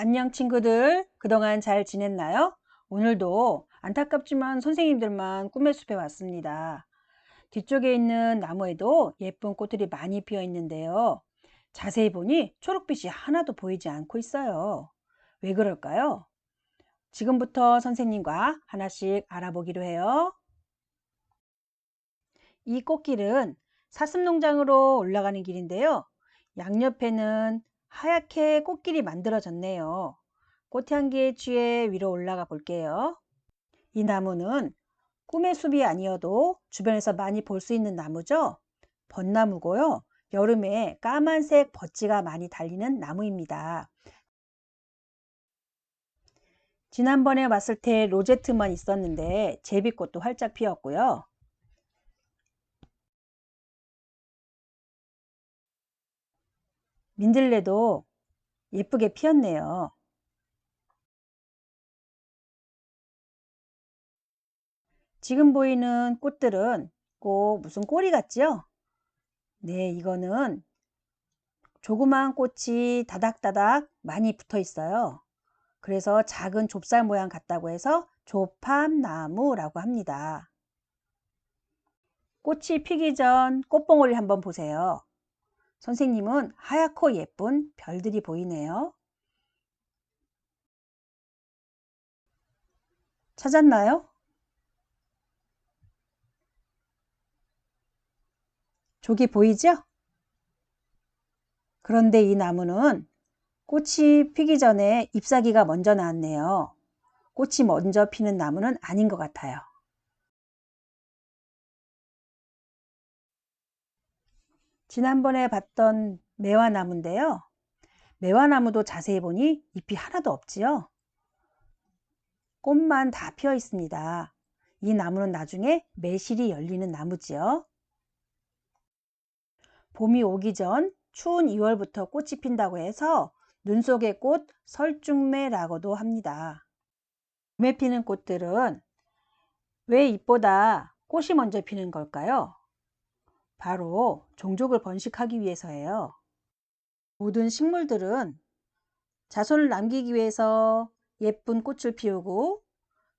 안녕 친구들, 그동안 잘 지냈나요? 오늘도 안타깝지만 선생님들만 꿈의 숲에 왔습니다. 뒤쪽에 있는 나무에도 예쁜 꽃들이 많이 피어 있는데요. 자세히 보니 초록빛이 하나도 보이지 않고 있어요. 왜 그럴까요? 지금부터 선생님과 하나씩 알아보기로 해요. 이 꽃길은 사슴농장으로 올라가는 길인데요. 양옆에는 하얗게 꽃길이 만들어졌네요. 꽃향기에 취해 위로 올라가 볼게요. 이 나무는 꿈의 숲이 아니어도 주변에서 많이 볼 수 있는 나무죠. 벚나무고요. 여름에 까만색 벗지가 많이 달리는 나무입니다. 지난번에 왔을 때 로제트만 있었는데 제비꽃도 활짝 피었고요. 민들레도 예쁘게 피었네요. 지금 보이는 꽃들은 꼭 무슨 꼬리 같지요? 네, 이거는 조그마한 꽃이 다닥다닥 많이 붙어 있어요. 그래서 작은 좁쌀 모양 같다고 해서 조팝나무라고 합니다. 꽃이 피기 전 꽃봉오리를 한번 보세요. 선생님은 하얗고 예쁜 별들이 보이네요. 찾았나요? 저기 보이죠? 그런데 이 나무는 꽃이 피기 전에 잎사귀가 먼저 나왔네요. 꽃이 먼저 피는 나무는 아닌 것 같아요. 지난번에 봤던 매화나무인데요. 매화나무도 자세히 보니 잎이 하나도 없지요. 꽃만 다 피어 있습니다. 이 나무는 나중에 매실이 열리는 나무지요. 봄이 오기 전 추운 2월부터 꽃이 핀다고 해서 눈 속의 꽃 설중매라고도 합니다. 봄에 피는 꽃들은 왜 잎보다 꽃이 먼저 피는 걸까요? 바로 종족을 번식하기 위해서예요. 모든 식물들은 자손을 남기기 위해서 예쁜 꽃을 피우고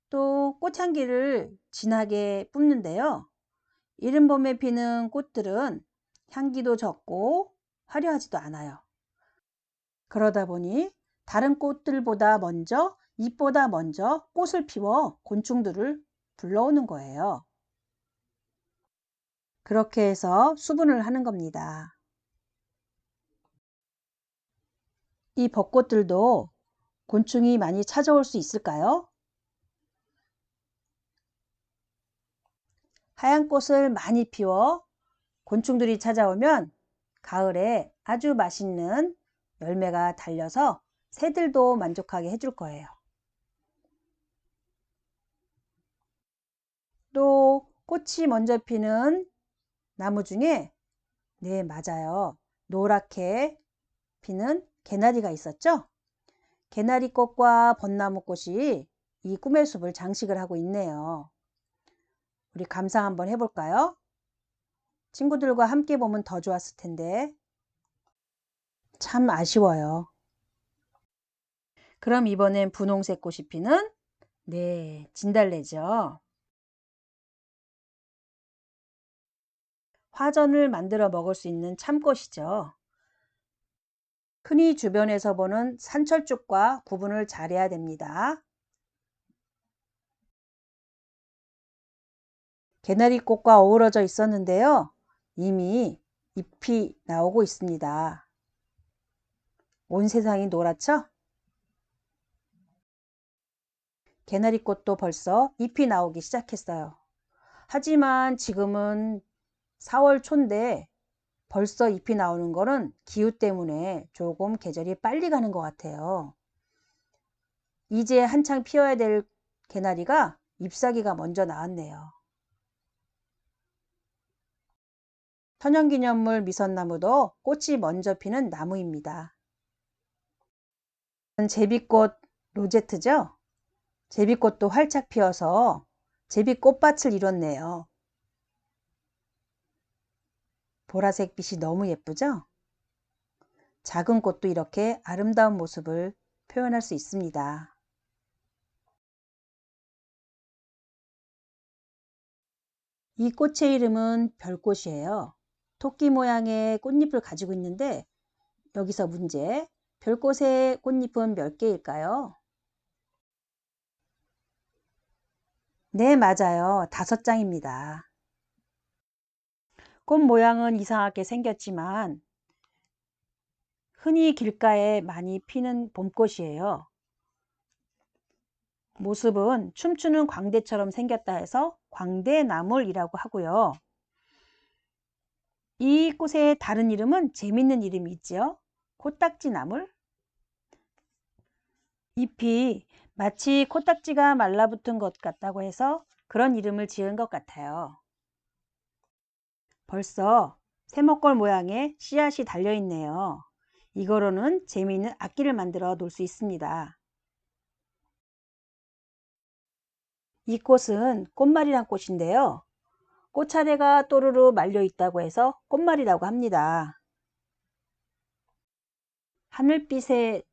또 꽃향기를 진하게 뿜는데요. 이른 봄에 피는 꽃들은 향기도 적고 화려하지도 않아요. 그러다 보니 다른 꽃들보다 먼저 잎보다 먼저 꽃을 피워 곤충들을 불러오는 거예요. 그렇게 해서 수분을 하는 겁니다. 이 벚꽃들도 곤충이 많이 찾아올 수 있을까요? 하얀 꽃을 많이 피워 곤충들이 찾아오면 가을에 아주 맛있는 열매가 달려서 새들도 만족하게 해줄 거예요. 또 꽃이 먼저 피는 나무 중에 네, 맞아요. 노랗게 피는 개나리가 있었죠? 개나리꽃과 벚나무꽃이 이 꿈의 숲을 장식을 하고 있네요. 우리 감상 한번 해볼까요? 친구들과 함께 보면 더 좋았을 텐데 참 아쉬워요. 그럼 이번엔 분홍색 꽃이 피는 네, 진달래죠. 화전을 만들어 먹을 수 있는 참꽃이죠. 흔히 주변에서 보는 산철쭉과 구분을 잘해야 됩니다. 개나리꽃과 어우러져 있었는데요. 이미 잎이 나오고 있습니다. 온 세상이 노랗죠? 개나리꽃도 벌써 잎이 나오기 시작했어요. 하지만 지금은 4월 초인데 벌써 잎이 나오는 거는 기후 때문에 조금 계절이 빨리 가는 것 같아요. 이제 한창 피어야 될 개나리가 잎사귀가 먼저 나왔네요. 천연기념물 미선나무도 꽃이 먼저 피는 나무입니다. 제비꽃 로제트죠? 제비꽃도 활짝 피어서 제비꽃밭을 이뤘네요. 보라색 빛이 너무 예쁘죠? 작은 꽃도 이렇게 아름다운 모습을 표현할 수 있습니다. 이 꽃의 이름은 별꽃이에요. 토끼 모양의 꽃잎을 가지고 있는데 여기서 문제. 별꽃의 꽃잎은 몇 개일까요? 네, 맞아요. 5장입니다. 꽃 모양은 이상하게 생겼지만 흔히 길가에 많이 피는 봄꽃이에요. 모습은 춤추는 광대처럼 생겼다 해서 광대나물이라고 하고요. 이 꽃의 다른 이름은 재밌는 이름이 있죠. 코딱지나물. 잎이 마치 코딱지가 말라붙은 것 같다고 해서 그런 이름을 지은 것 같아요. 벌써 세모꼴 모양의 씨앗이 달려있네요. 이거로는 재미있는 악기를 만들어 놓을 수 있습니다. 이 꽃은 꽃말이란 꽃인데요. 꽃차례가 또르르 말려 있다고 해서 꽃말이라고 합니다. 하늘빛의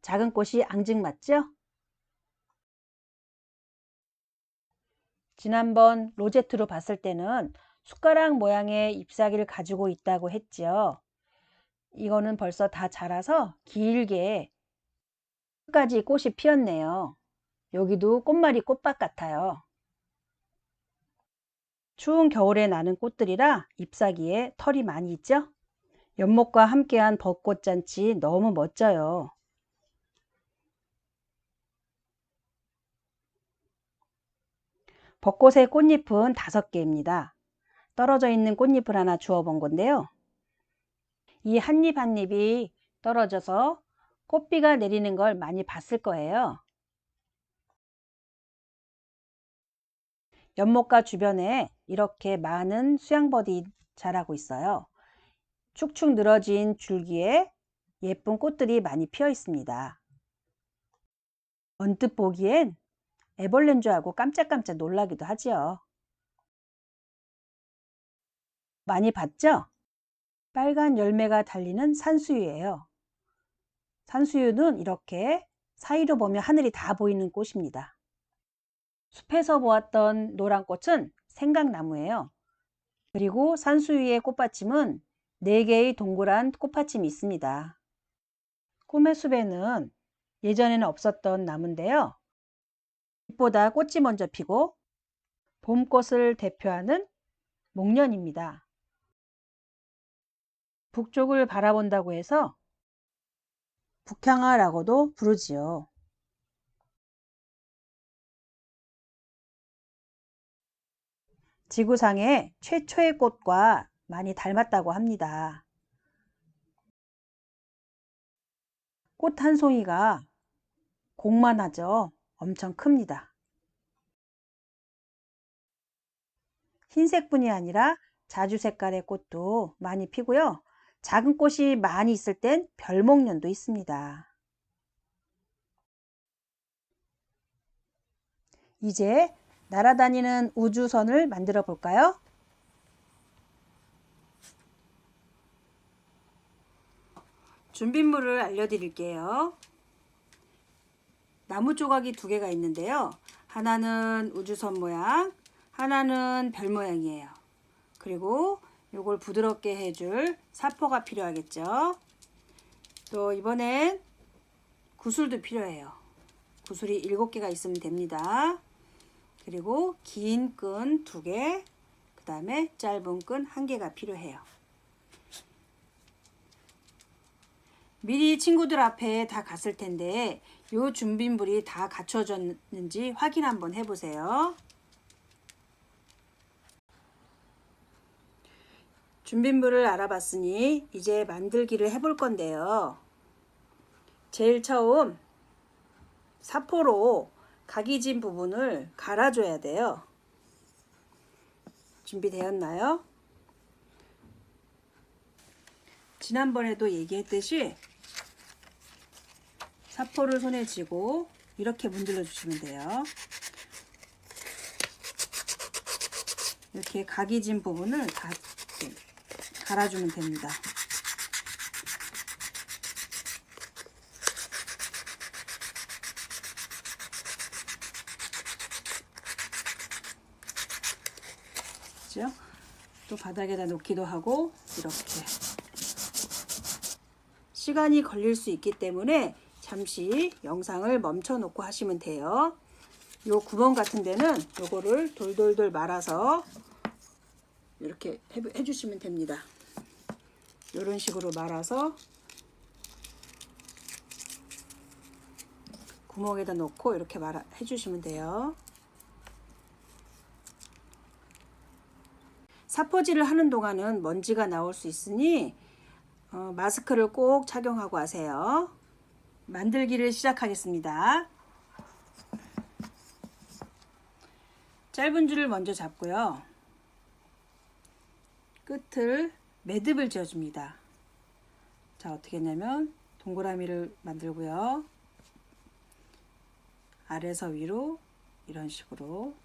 작은 꽃이 앙증맞죠? 지난번 로제트로 봤을 때는 숟가락 모양의 잎사귀를 가지고 있다고 했죠. 이거는 벌써 다 자라서 길게 끝까지 꽃이 피었네요. 여기도 꽃말이 꽃밭 같아요. 추운 겨울에 나는 꽃들이라 잎사귀에 털이 많이 있죠? 연못과 함께한 벚꽃잔치 너무 멋져요. 벚꽃의 꽃잎은 5개입니다. 떨어져 있는 꽃잎을 하나 주워 본 건데요. 이 한 잎 한 잎이 떨어져서 꽃비가 내리는 걸 많이 봤을 거예요. 연못가 주변에 이렇게 많은 수양버디 자라고 있어요. 축축 늘어진 줄기에 예쁜 꽃들이 많이 피어 있습니다. 언뜻 보기엔 애벌레인 줄 알고 깜짝깜짝 놀라기도 하지요. 많이 봤죠? 빨간 열매가 달리는 산수유예요. 산수유는 이렇게 사이로 보면 하늘이 다 보이는 꽃입니다. 숲에서 보았던 노란 꽃은 생강나무예요. 그리고 산수유의 꽃받침은 4개의 동그란 꽃받침이 있습니다. 꿈의 숲에는 예전에는 없었던 나무인데요. 잎보다 꽃이 먼저 피고 봄꽃을 대표하는 목련입니다. 북쪽을 바라본다고 해서 북향화라고도 부르지요. 지구상의 최초의 꽃과 많이 닮았다고 합니다. 꽃 한 송이가 공만하죠. 엄청 큽니다. 흰색뿐이 아니라 자주 색깔의 꽃도 많이 피고요. 작은 꽃이 많이 있을 땐 별목련도 있습니다. 이제 날아다니는 우주선을 만들어 볼까요? 준비물을 알려드릴게요. 나무 조각이 2개가 있는데요. 하나는 우주선 모양, 하나는 별 모양이에요. 그리고 이걸 부드럽게 해줄 사포가 필요하겠죠. 또 이번엔 구슬도 필요해요. 구슬이 7개가 있으면 됩니다. 그리고 긴 끈 2개, 그 다음에 짧은 끈 1개가 필요해요. 미리 친구들 앞에 다 갔을 텐데 이 준비물이 다 갖춰졌는지 확인 한번 해보세요. 준비물을 알아봤으니 이제 만들기를 해볼 건데요. 제일 처음 사포로 각이 진 부분을 갈아줘야 돼요. 준비되었나요? 지난번에도 얘기했듯이 사포를 손에 쥐고 이렇게 문질러 주시면 돼요. 이렇게 각이 진 부분을 다 갈아주면 됩니다. 그죠? 또 바닥에다 놓기도 하고 이렇게 시간이 걸릴 수 있기 때문에 잠시 영상을 멈춰 놓고 하시면 돼요. 요 구멍 같은 데는 요거를 돌돌돌 말아서 이렇게 해주시면 됩니다. 이런 식으로 말아서 구멍에다 놓고 이렇게 해주시면 돼요. 사포질을 하는 동안은 먼지가 나올 수 있으니 마스크를 꼭 착용하고 하세요. 만들기를 시작하겠습니다. 짧은 줄을 먼저 잡고요. 끝을 매듭을 지어줍니다. 자, 어떻게 했냐면 동그라미를 만들고요. 아래에서 위로 이런 식으로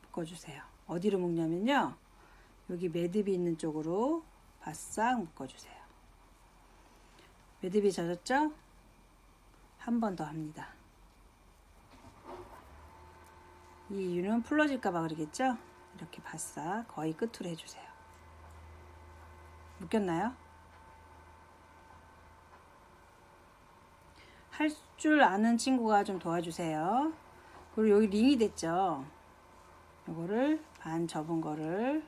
묶어주세요. 어디로 묶냐면요. 여기 매듭이 있는 쪽으로 바싹 묶어주세요. 매듭이 젖었죠? 한 번 더 합니다. 이 이유는 풀러질까봐 그러겠죠? 이렇게 바싹 거의 끝으로 해주세요. 묶였나요? 할 줄 아는 친구가 좀 도와주세요. 그리고 여기 링이 됐죠? 이거를 반 접은 거를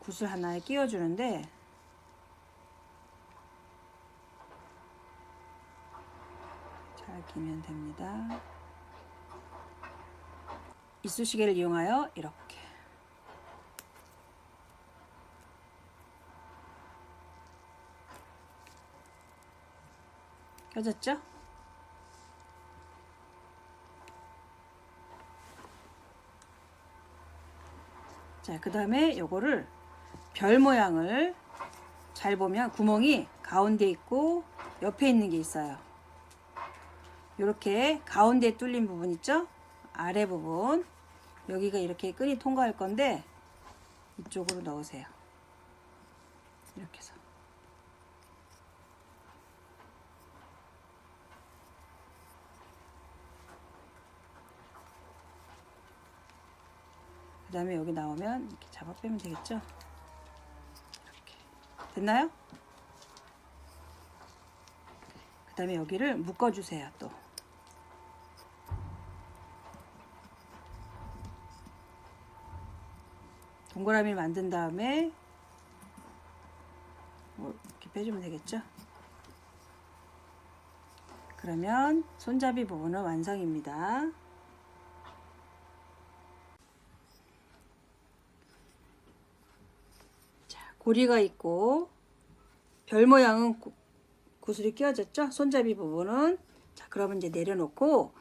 구슬 하나에 끼워주는데 잘 끼면 됩니다. 이쑤시개를 이용하여 이렇게 껴졌죠? 자, 그 다음에 요거를 별 모양을 잘 보면 구멍이 가운데 있고 옆에 있는 게 있어요. 이렇게 가운데 뚫린 부분 있죠? 아래 부분 여기가 이렇게 끈이 통과할 건데 이쪽으로 넣으세요. 이렇게 해서 그 다음에 여기 나오면 이렇게 잡아 빼면 되겠죠? 이렇게 됐나요? 그 다음에 여기를 묶어주세요. 또 동그라미 만든 다음에 이렇게 빼주면 되겠죠? 그러면 손잡이 부분은 완성입니다. 자, 고리가 있고 별 모양은 구슬이 끼워졌죠? 손잡이 부분은. 자, 그러면 이제 내려놓고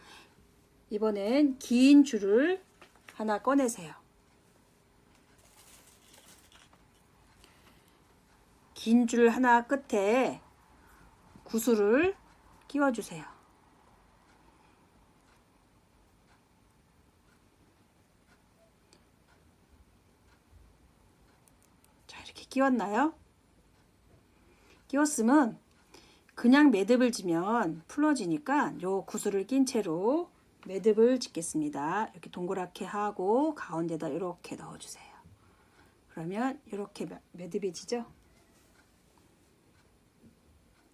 이번엔 긴 줄을 하나 꺼내세요. 긴 줄 하나 끝에 구슬을 끼워주세요. 자, 이렇게 끼웠나요? 끼웠으면 그냥 매듭을 지면 풀어지니까 요 구슬을 낀 채로 매듭을 짓겠습니다. 이렇게 동그랗게 하고 가운데다 이렇게 넣어주세요. 그러면 이렇게 매듭이 지죠?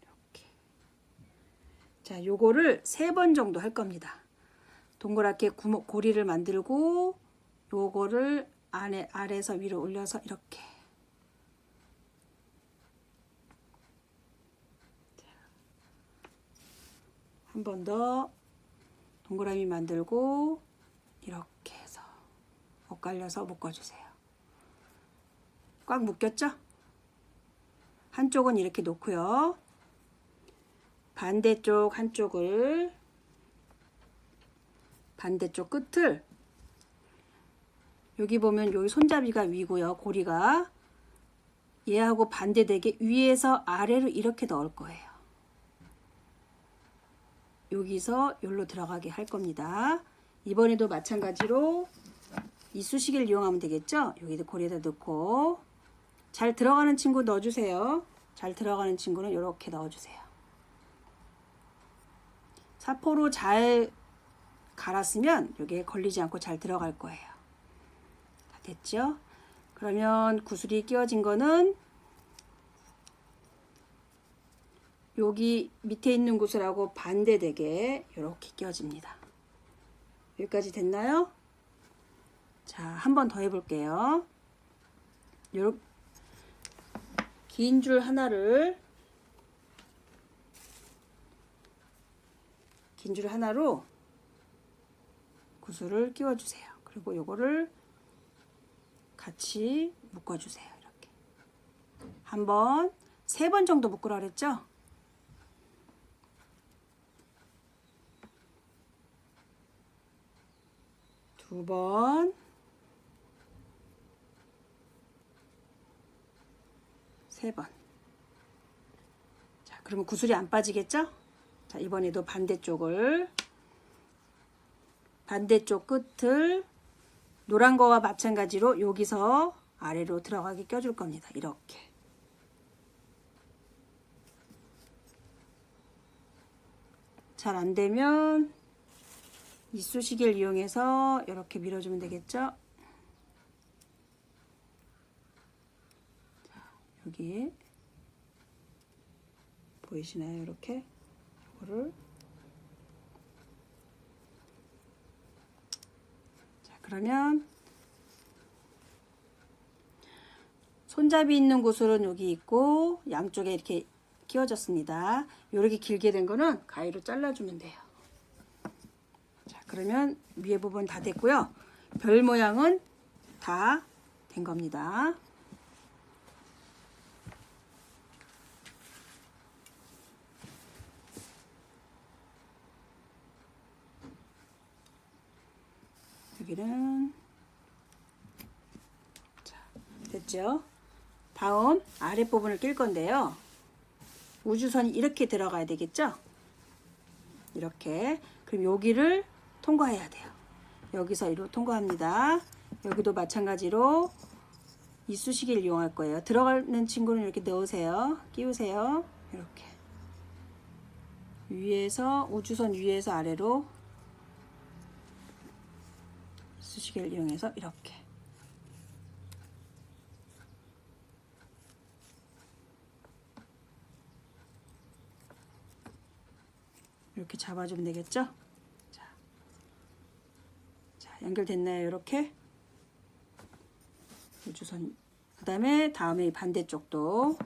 이렇게. 자, 요거를 3번 정도 할 겁니다. 동그랗게 고리를 만들고 요거를 아래에서 위로 올려서 이렇게 한 번 더 동그라미 만들고 이렇게 해서 엇갈려서 묶어주세요. 꽉 묶였죠? 한쪽은 이렇게 놓고요. 반대쪽 한쪽을 반대쪽 끝을 여기 보면 여기 손잡이가 위고요. 고리가 얘하고 반대되게 위에서 아래로 이렇게 넣을 거예요. 여기서 여기로 들어가게 할 겁니다. 이번에도 마찬가지로 이쑤시개를 이용하면 되겠죠? 여기도 고리에다 넣고 잘 들어가는 친구 넣어주세요. 잘 들어가는 친구는 이렇게 넣어주세요. 사포로 잘 갈았으면 여기에 걸리지 않고 잘 들어갈 거예요. 됐죠? 그러면 구슬이 끼워진 거는 여기 밑에 있는 구슬하고 반대되게 이렇게 끼워집니다. 여기까지 됐나요? 자, 한 번 더 해볼게요. 요렇게 긴 줄 하나를 긴 줄 하나로 구슬을 끼워주세요. 그리고 요거를 같이 묶어주세요. 이렇게 한 번, 3번 정도 묶으라 그랬죠? 두 번, 세 번. 자, 그러면 구슬이 안 빠지겠죠? 자, 이번에도 반대쪽 끝을 노란 거와 마찬가지로 여기서 아래로 들어가게 껴줄 겁니다. 이렇게. 잘 안 되면 이쑤시개를 이용해서 이렇게 밀어주면 되겠죠? 자, 여기 보이시나요? 이렇게 이거를 그러면 손잡이 있는 구슬은 여기 있고 양쪽에 이렇게 끼워졌습니다. 이렇게 길게 된 거는 가위로 잘라주면 돼요. 자, 그러면 위에 부분 다 됐고요. 별 모양은 다 된 겁니다. 여기는 자, 됐죠? 다음 아랫부분을 낄 건데요. 우주선이 이렇게 들어가야 되겠죠? 이렇게. 그럼 여기를 통과해야 돼요. 여기서 이로 통과합니다. 여기도 마찬가지로 이쑤시개를 이용할 거예요. 들어가는 친구는 이렇게 넣으세요. 끼우세요. 이렇게. 위에서 우주선 위에서 아래로 이쑤시개를 이용해서 이렇게. 이렇게 잡아주면 되겠죠? 자, 연결됐나요? 이렇게. 우주선. 그 다음에 반대쪽도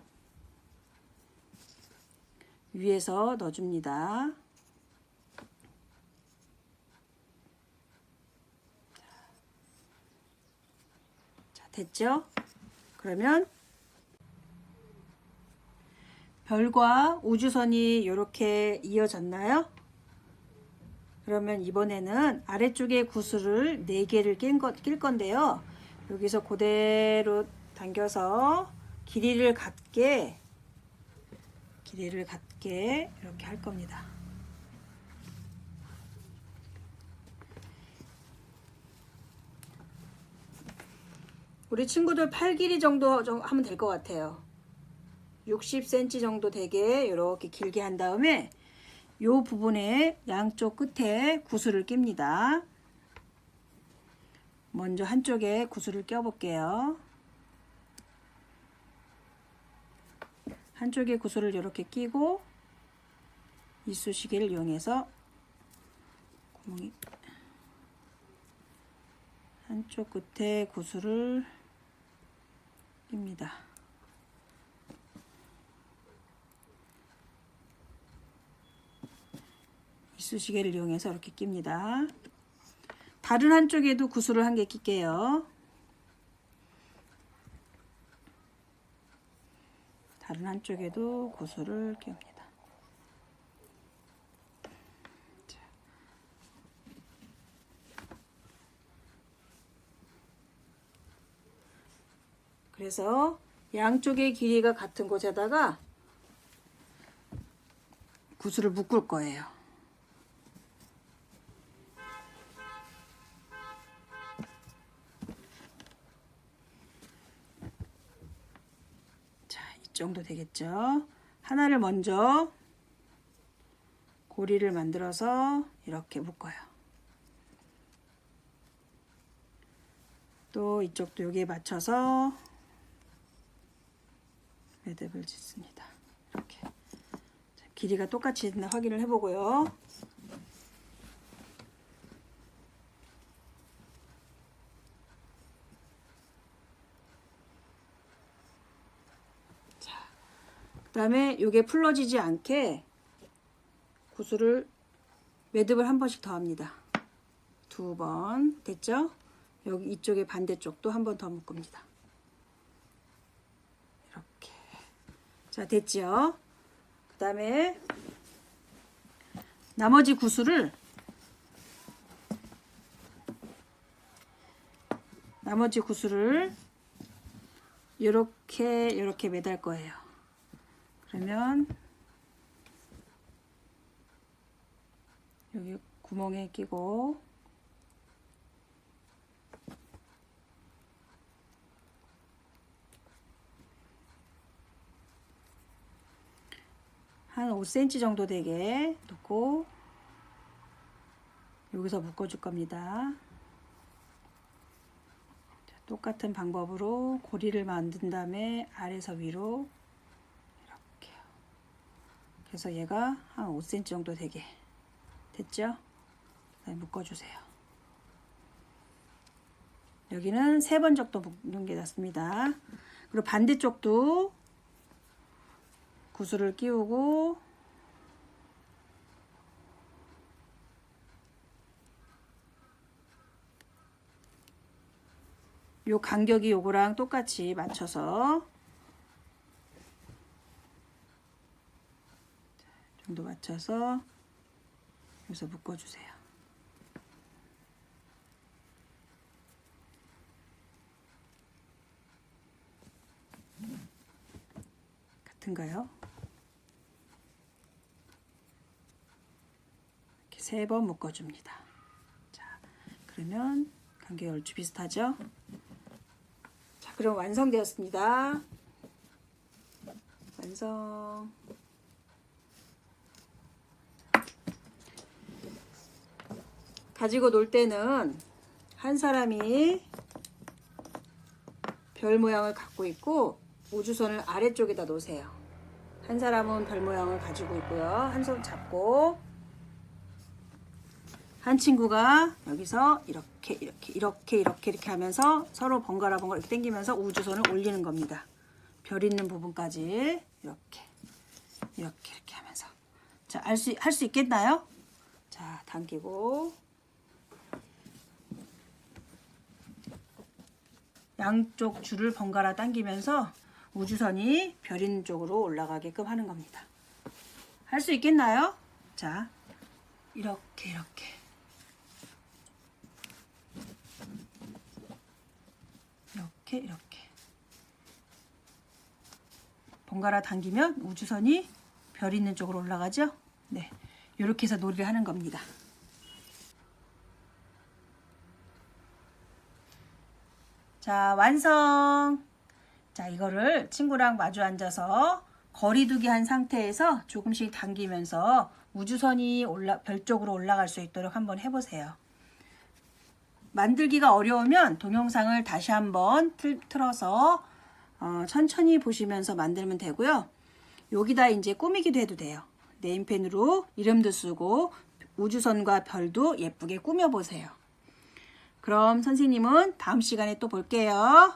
위에서 넣어줍니다. 자, 됐죠? 그러면 별과 우주선이 이렇게 이어졌나요? 그러면 이번에는 아래쪽에 구슬을 4개를 낄 건데요. 여기서 그대로 당겨서 길이를 같게 이렇게 할 겁니다. 우리 친구들 팔 길이 정도 하면 될 것 같아요. 60cm 정도 되게 이렇게 길게 한 다음에 이 부분에 양쪽 끝에 구슬을 낍니다. 먼저 한쪽에 구슬을 껴 볼게요. 한쪽에 구슬을 이렇게 끼고 이쑤시개를 이용해서 구멍이 한쪽 끝에 구슬을 낍니다. 이쑤시개를 이용해서 이렇게 낍니다. 다른 한쪽에도 구슬을 1개 낄게요. 다른 한쪽에도 구슬을 낍니다. 자. 그래서 양쪽의 길이가 같은 곳에다가 구슬을 묶을 거예요. 정도 되겠죠. 하나를 먼저 고리를 만들어서 이렇게 묶어요. 또 이쪽도 여기에 맞춰서 매듭을 짓습니다. 이렇게. 자, 길이가 똑같이 있나 확인을 해보고요. 그 다음에 이게 풀러지지 않게 구슬을 매듭을 한 번씩 더 합니다. 2번 됐죠? 여기 이쪽에 반대쪽도 한 번 더 묶습니다. 이렇게. 자, 됐죠? 그 다음에 나머지 구슬을 이렇게 매달 거예요. 그러면 여기 구멍에 끼고 한 5cm 정도 되게 놓고 여기서 묶어줄 겁니다. 자, 똑같은 방법으로 고리를 만든 다음에 아래에서 위로 이렇게요. 그래서 얘가 한 5cm 정도 되게 됐죠? 그다음에 묶어주세요. 여기는 3번 정도 묶는 게 낫습니다. 그리고 반대쪽도 구슬을 끼우고 요 간격이 요거랑 똑같이 맞춰서 정도 맞춰서 여기서 묶어주세요. 같은가요? 이렇게 3번 묶어줍니다. 자, 그러면 간격이 얼추 비슷하죠? 자, 그럼 완성되었습니다. 완성. 가지고 놀 때는 한 사람이 별 모양을 갖고 있고 우주선을 아래쪽에다 놓으세요. 한 사람은 별 모양을 가지고 있고요. 한 손 잡고 한 친구가 여기서 이렇게 하면서 서로 번갈아 이렇게 당기면서 우주선을 올리는 겁니다. 별 있는 부분까지 이렇게 하면서. 자, 할 수 있겠나요? 자, 당기고 양쪽 줄을 번갈아 당기면서 우주선이 별 있는 쪽으로 올라가게끔 하는 겁니다. 할 수 있겠나요? 자, 이렇게 번갈아 당기면 우주선이 별 있는 쪽으로 올라가죠? 네, 이렇게 해서 놀이를 하는 겁니다. 자, 완성. 자, 이거를 친구랑 마주 앉아서 거리두기 한 상태에서 조금씩 당기면서 우주선이 별 쪽으로 올라갈 수 있도록 한번 해보세요. 만들기가 어려우면 동영상을 다시 한번 틀어서 천천히 보시면서 만들면 되고요. 여기다 이제 꾸미기도 해도 돼요. 네임펜으로 이름도 쓰고 우주선과 별도 예쁘게 꾸며보세요. 그럼 선생님은 다음 시간에 또 볼게요.